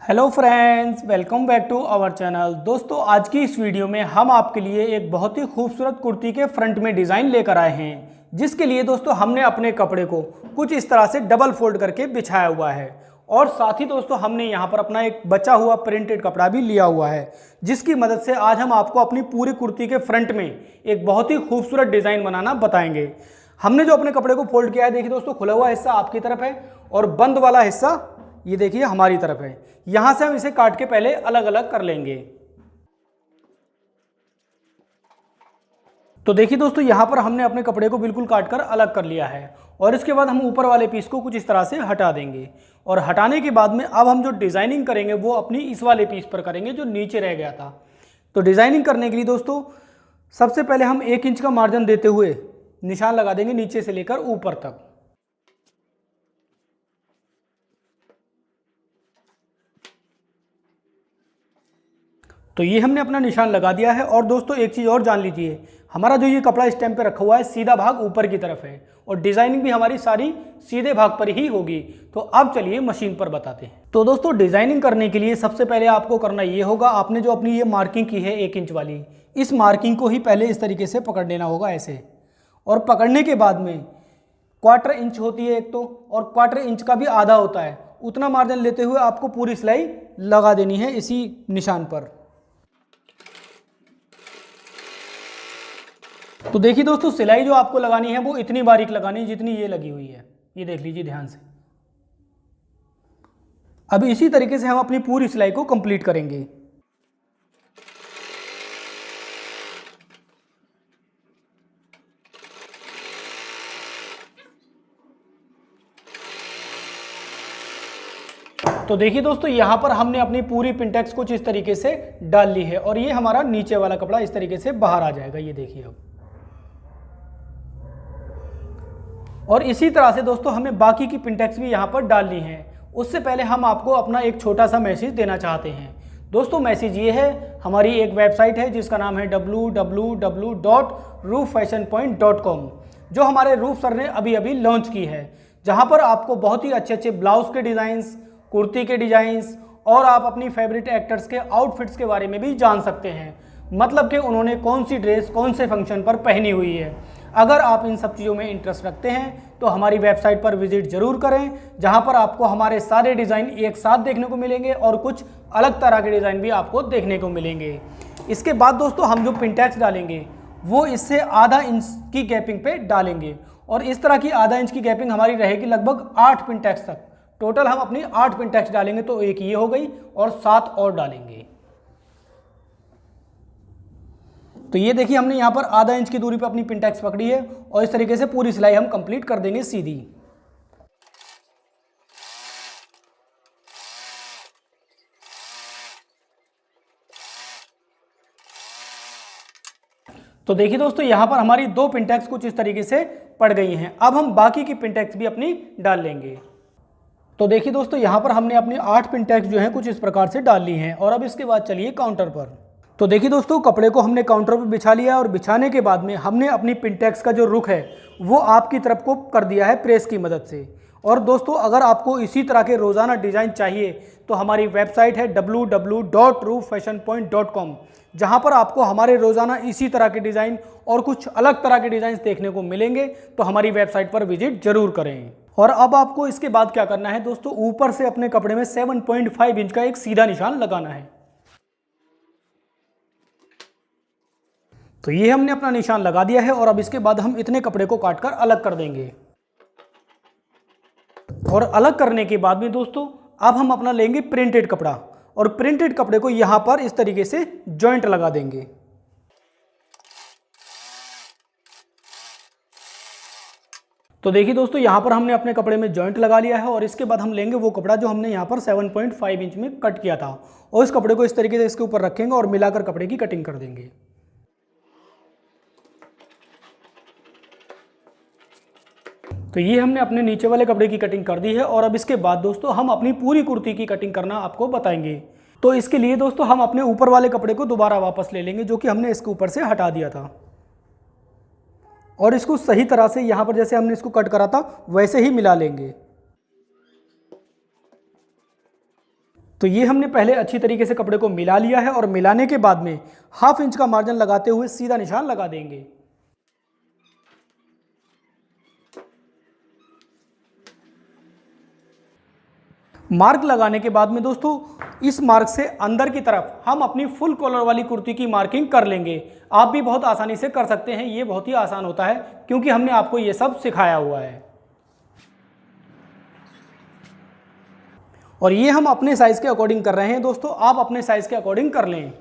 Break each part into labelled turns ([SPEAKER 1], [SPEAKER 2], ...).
[SPEAKER 1] Hello friends, welcome back to our channel. दोस्तों, आज की इस वीडियो में हम आपके लिए एक बहुत ही खूबसूरत कुर्ती के फ्रंट में डिज़ाइन लेकर आए हैं, जिसके लिए दोस्तों हमने अपने कपड़े को कुछ इस तरह से डबल फोल्ड करके बिछाया हुआ है। और साथ ही दोस्तों हमने यहाँ पर अपना एक बचा हुआ प्रिंटेड कपड़ा भी लिया हुआ है, जिसकी मदद से आज हम आपको अपनी पूरी कुर्ती के फ्रंट में एक बहुत ही खूबसूरत डिज़ाइन बनाना बताएंगे। हमने जो अपने कपड़े को फोल्ड किया है, देखिए दोस्तों, खुला हुआ हिस्सा आपकी तरफ है और बंद वाला हिस्सा ये देखिए हमारी तरफ है। यहां से हम इसे काट के पहले अलग अलग कर लेंगे। तो देखिए दोस्तों, यहां पर हमने अपने कपड़े को बिल्कुल काट कर अलग कर लिया है और इसके बाद हम ऊपर वाले पीस को कुछ इस तरह से हटा देंगे। और हटाने के बाद में अब हम जो डिजाइनिंग करेंगे वो अपनी इस वाले पीस पर करेंगे जो नीचे रह गया था। तो डिजाइनिंग करने के लिए दोस्तों सबसे पहले हम 1 इंच का मार्जिन देते हुए निशान लगा देंगे नीचे से लेकर ऊपर तक। तो ये हमने अपना निशान लगा दिया है। और दोस्तों एक चीज़ और जान लीजिए, हमारा जो ये कपड़ा स्टैम्प पे रखा हुआ है सीधा भाग ऊपर की तरफ है और डिज़ाइनिंग भी हमारी सारी सीधे भाग पर ही होगी। तो अब चलिए मशीन पर बताते हैं। तो दोस्तों डिज़ाइनिंग करने के लिए सबसे पहले आपको करना ये होगा, आपने जो अपनी ये मार्किंग की है 1 इंच वाली, इस मार्किंग को ही पहले इस तरीके से पकड़ लेना होगा ऐसे। और पकड़ने के बाद में 1/4 इंच होती है एक तो, और 1/4 इंच का भी आधा होता है, उतना मार्जिन लेते हुए आपको पूरी सिलाई लगा देनी है इसी निशान पर। तो देखिए दोस्तों, सिलाई जो आपको लगानी है वो इतनी बारीक लगानी है जितनी ये लगी हुई है, ये देख लीजिए ध्यान से। अब इसी तरीके से हम अपनी पूरी सिलाई को कंप्लीट करेंगे। तो देखिए दोस्तों, यहां पर हमने अपनी पूरी पिंटेक्स कुछ इस तरीके से डाल ली है और ये हमारा नीचे वाला कपड़ा इस तरीके से बाहर आ जाएगा, ये देखिए अब। और इसी तरह से दोस्तों हमें बाकी की पिंटेक्स भी यहाँ पर डालनी है। उससे पहले हम आपको अपना एक छोटा सा मैसेज देना चाहते हैं। दोस्तों मैसेज ये है, हमारी एक वेबसाइट है जिसका नाम है www.rooffashionpoint.com, जो हमारे रूफ सर ने अभी अभी लॉन्च की है, जहाँ पर आपको बहुत ही अच्छे अच्छे ब्लाउज के डिज़ाइंस, कुर्ती के डिज़ाइंस और आप अपनी फेवरेट एक्टर्स के आउटफिट्स के बारे में भी जान सकते हैं। मतलब कि उन्होंने कौन सी ड्रेस कौन से फंक्शन पर पहनी हुई है। अगर आप इन सब चीज़ों में इंटरेस्ट रखते हैं तो हमारी वेबसाइट पर विजिट जरूर करें, जहां पर आपको हमारे सारे डिज़ाइन एक साथ देखने को मिलेंगे और कुछ अलग तरह के डिज़ाइन भी आपको देखने को मिलेंगे। इसके बाद दोस्तों हम जो पिंटेक्स डालेंगे वो इससे आधा इंच की गैपिंग पे डालेंगे और इस तरह की आधा इंच की गैपिंग हमारी रहेगी लगभग 8 पिंटेक्स तक। टोटल हम अपनी 8 पिंटेक्स डालेंगे, तो एक ये हो गई और 7 और डालेंगे। तो ये देखिए हमने यहाँ पर आधा इंच की दूरी पर अपनी पिंटेक्स पकड़ी है और इस तरीके से पूरी सिलाई हम कंप्लीट कर देंगे सीधी। तो देखिए दोस्तों, यहाँ पर हमारी 2 पिंटेक्स कुछ इस तरीके से पड़ गई हैं। अब हम बाकी की पिंटेक्स भी अपनी डाल लेंगे। तो देखिए दोस्तों, यहाँ पर हमने अपनी 8 पिंटेक्स जो हैं कुछ इस प्रकार से डाल ली हैं। और अब इसके बाद चलिए काउंटर पर। तो देखिए दोस्तों, कपड़े को हमने काउंटर पर बिछा लिया और बिछाने के बाद में हमने अपनी पिंटेक्स का जो रुख है वो आपकी तरफ को कर दिया है प्रेस की मदद से। और दोस्तों अगर आपको इसी तरह के रोज़ाना डिज़ाइन चाहिए तो हमारी वेबसाइट है www.rooffashionpoint.com, जहाँ पर आपको हमारे रोज़ाना इसी तरह के डिज़ाइन और कुछ अलग तरह के डिज़ाइन देखने को मिलेंगे। तो हमारी वेबसाइट पर विजिट जरूर करें। और अब आपको इसके बाद क्या करना है दोस्तों, ऊपर से अपने कपड़े में 7.5 इंच का एक सीधा निशान लगाना है। तो ये हमने अपना निशान लगा दिया है और अब इसके बाद हम इतने कपड़े को काटकर अलग कर देंगे। और अलग करने के बाद में दोस्तों अब हम अपना लेंगे प्रिंटेड कपड़ा और प्रिंटेड कपड़े को यहां पर इस तरीके से जॉइंट लगा देंगे। तो देखिए दोस्तों, यहां पर हमने अपने कपड़े में जॉइंट लगा लिया है और इसके बाद हम लेंगे वो कपड़ा जो हमने यहां पर 7.5 इंच में कट किया था और इस कपड़े को इस तरीके से इसके ऊपर रखेंगे और मिलाकर कपड़े की कटिंग कर देंगे। तो ये हमने अपने नीचे वाले कपड़े की कटिंग कर दी है और अब इसके बाद दोस्तों हम अपनी पूरी कुर्ती की कटिंग करना आपको बताएंगे। तो इसके लिए दोस्तों हम अपने ऊपर वाले कपड़े को दोबारा वापस ले लेंगे, जो कि हमने इसके ऊपर से हटा दिया था, और इसको सही तरह से यहाँ पर जैसे हमने इसको कट करा था वैसे ही मिला लेंगे। तो ये हमने पहले अच्छी तरीके से कपड़े को मिला लिया है और मिलाने के बाद में 1/2 इंच का मार्जिन लगाते हुए सीधा निशान लगा देंगे। मार्क लगाने के बाद में दोस्तों इस मार्क से अंदर की तरफ हम अपनी फुल कॉलर वाली कुर्ती की मार्किंग कर लेंगे। आप भी बहुत आसानी से कर सकते हैं, ये बहुत ही आसान होता है क्योंकि हमने आपको ये सब सिखाया हुआ है। और ये हम अपने साइज के अकॉर्डिंग कर रहे हैं दोस्तों, आप अपने साइज के अकॉर्डिंग कर लें।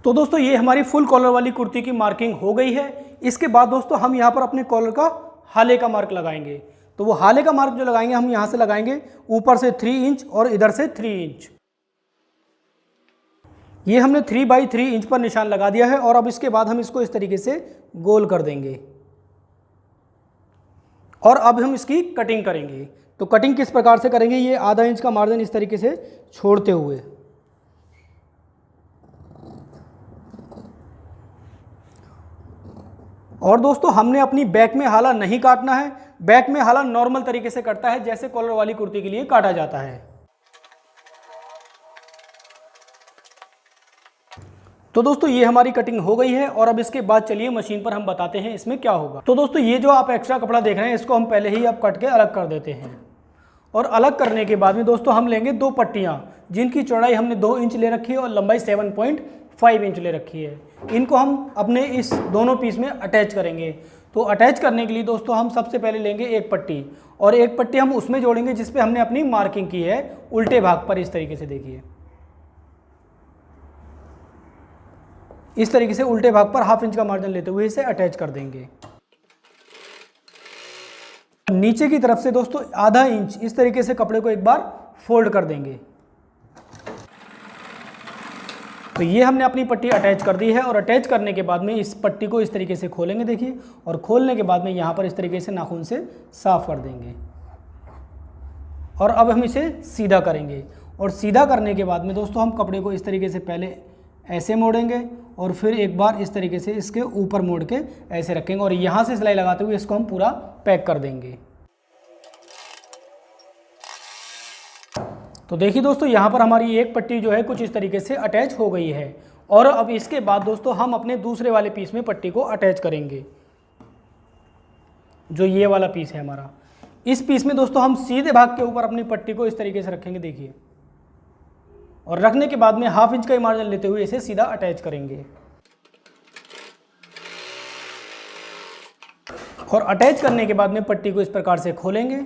[SPEAKER 1] तो दोस्तों ये हमारी फुल कॉलर वाली कुर्ती की मार्किंग हो गई है। इसके बाद दोस्तों हम यहाँ पर अपने कॉलर का हाले का मार्क लगाएंगे। तो वो हाले का मार्क जो लगाएंगे हम यहाँ से लगाएंगे ऊपर से 3 इंच और इधर से 3 इंच। ये हमने 3/3 इंच पर निशान लगा दिया है और अब इसके बाद हम इसको इस तरीके से गोल कर देंगे और अब हम इसकी कटिंग करेंगे। तो कटिंग किस प्रकार से करेंगे, ये ½ इंच का मार्जिन इस तरीके से छोड़ते हुए और दोस्तों हमने अपनी बैक में हाला नहीं काटना है। बैक में हाला नॉर्मल तरीके से कटता है जैसे कॉलर वाली कुर्ती के लिए काटा जाता है। तो दोस्तों ये हमारी कटिंग हो गई है और अब इसके बाद चलिए मशीन पर हम बताते हैं इसमें क्या होगा। तो दोस्तों ये जो आप एक्स्ट्रा कपड़ा देख रहे हैं इसको हम पहले ही अब कट के अलग कर देते हैं। और अलग करने के बाद में दोस्तों हम लेंगे 2 पट्टियाँ जिनकी चौड़ाई हमने 2 इंच ले रखी है और लंबाई 7.5 इंच ले रखी है। इनको हम अपने इस दोनों पीस में अटैच करेंगे। तो अटैच करने के लिए दोस्तों हम सबसे पहले लेंगे एक पट्टी और एक पट्टी हम उसमें जोड़ेंगे जिस पे हमने अपनी मार्किंग की है उल्टे भाग पर। इस तरीके से देखिए, इस तरीके से उल्टे भाग पर ½ इंच का मार्जिन लेते हुए इसे अटैच कर देंगे। नीचे की तरफ से दोस्तों ½ इंच इस तरीके से कपड़े को एक बार फोल्ड कर देंगे। तो ये हमने अपनी पट्टी अटैच कर दी है और अटैच करने के बाद में इस पट्टी को इस तरीके से खोलेंगे देखिए, और खोलने के बाद में यहाँ पर इस तरीके से नाखून से साफ कर देंगे। और अब हम इसे सीधा करेंगे और सीधा करने के बाद में दोस्तों हम कपड़े को इस तरीके से पहले ऐसे मोड़ेंगे और फिर एक बार इस तरीके से इसके ऊपर मोड़ के ऐसे रखेंगे और यहाँ से सिलाई लगाते हुए इसको हम पूरा पैक कर देंगे। तो देखिए दोस्तों यहाँ पर हमारी एक पट्टी जो है कुछ इस तरीके से अटैच हो गई है। और अब इसके बाद दोस्तों हम अपने दूसरे वाले पीस में पट्टी को अटैच करेंगे। जो ये वाला पीस है हमारा, इस पीस में दोस्तों हम सीधे भाग के ऊपर अपनी पट्टी को इस तरीके से रखेंगे देखिए, और रखने के बाद में ½ इंच का मार्जिन लेते हुए इसे सीधा अटैच करेंगे। और अटैच करने के बाद में पट्टी को इस प्रकार से खोलेंगे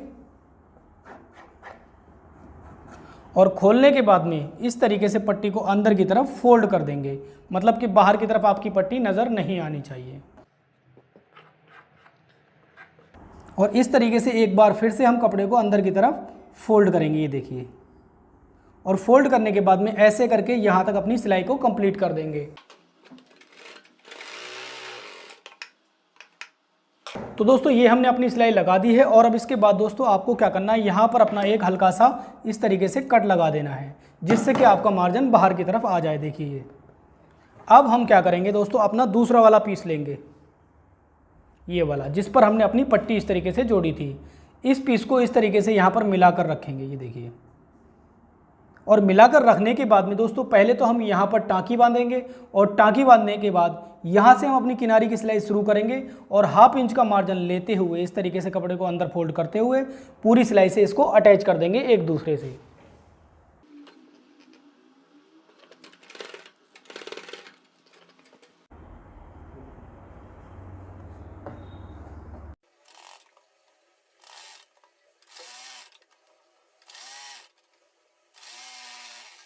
[SPEAKER 1] और खोलने के बाद में इस तरीके से पट्टी को अंदर की तरफ फोल्ड कर देंगे, मतलब कि बाहर की तरफ आपकी पट्टी नज़र नहीं आनी चाहिए। और इस तरीके से एक बार फिर से हम कपड़े को अंदर की तरफ फोल्ड करेंगे, ये देखिए। और फोल्ड करने के बाद में ऐसे करके यहाँ तक अपनी सिलाई को कंप्लीट कर देंगे। तो दोस्तों ये हमने अपनी सिलाई लगा दी है और अब इसके बाद दोस्तों आपको क्या करना है, यहाँ पर अपना एक हल्का सा इस तरीके से कट लगा देना है जिससे कि आपका मार्जिन बाहर की तरफ आ जाए। देखिए अब हम क्या करेंगे दोस्तों, अपना दूसरा वाला पीस लेंगे, ये वाला जिस पर हमने अपनी पट्टी इस तरीके से जोड़ी थी। इस पीस को इस तरीके से यहाँ पर मिलाकर रखेंगे, ये देखिए। और मिलाकर रखने के बाद में दोस्तों पहले तो हम यहाँ पर टाँकी बांधेंगे और टाँकी बांधने के बाद यहाँ से हम अपनी किनारी की सिलाई शुरू करेंगे और ½ इंच का मार्जिन लेते हुए इस तरीके से कपड़े को अंदर फोल्ड करते हुए पूरी सिलाई से इसको अटैच कर देंगे एक दूसरे से।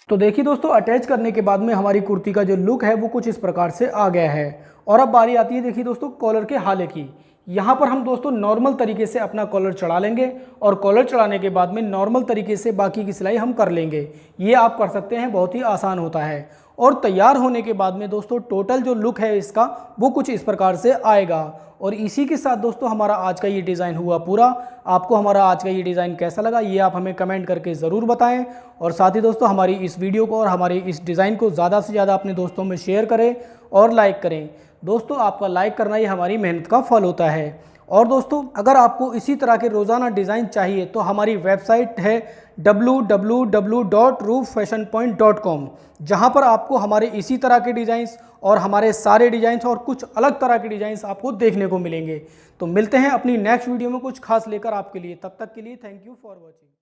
[SPEAKER 1] तो देखिए दोस्तों अटैच करने के बाद में हमारी कुर्ती का जो लुक है वो कुछ इस प्रकार से आ गया है। और अब बारी आती है देखिए दोस्तों कॉलर के हाले की। यहाँ पर हम दोस्तों नॉर्मल तरीके से अपना कॉलर चढ़ा लेंगे और कॉलर चढ़ाने के बाद में नॉर्मल तरीके से बाकी की सिलाई हम कर लेंगे। ये आप कर सकते हैं, बहुत ही आसान होता है। और तैयार होने के बाद में दोस्तों टोटल जो लुक है इसका वो कुछ इस प्रकार से आएगा। और इसी के साथ दोस्तों हमारा आज का ये डिज़ाइन हुआ पूरा। आपको हमारा आज का ये डिज़ाइन कैसा लगा ये आप हमें कमेंट करके ज़रूर बताएं। और साथ ही दोस्तों हमारी इस वीडियो को और हमारे इस डिज़ाइन को ज़्यादा से ज़्यादा अपने दोस्तों में शेयर करें और लाइक करें। दोस्तों आपका लाइक करना ही हमारी मेहनत का फल होता है। और दोस्तों अगर आपको इसी तरह के रोज़ाना डिज़ाइन चाहिए तो हमारी वेबसाइट है www.roofashionpoint.com, जहां पर आपको हमारे इसी तरह के डिज़ाइंस और हमारे सारे डिज़ाइंस और कुछ अलग तरह के डिज़ाइंस आपको देखने को मिलेंगे। तो मिलते हैं अपनी नेक्स्ट वीडियो में कुछ खास लेकर आपके लिए। तब तक के लिए थैंक यू फॉर वॉचिंग।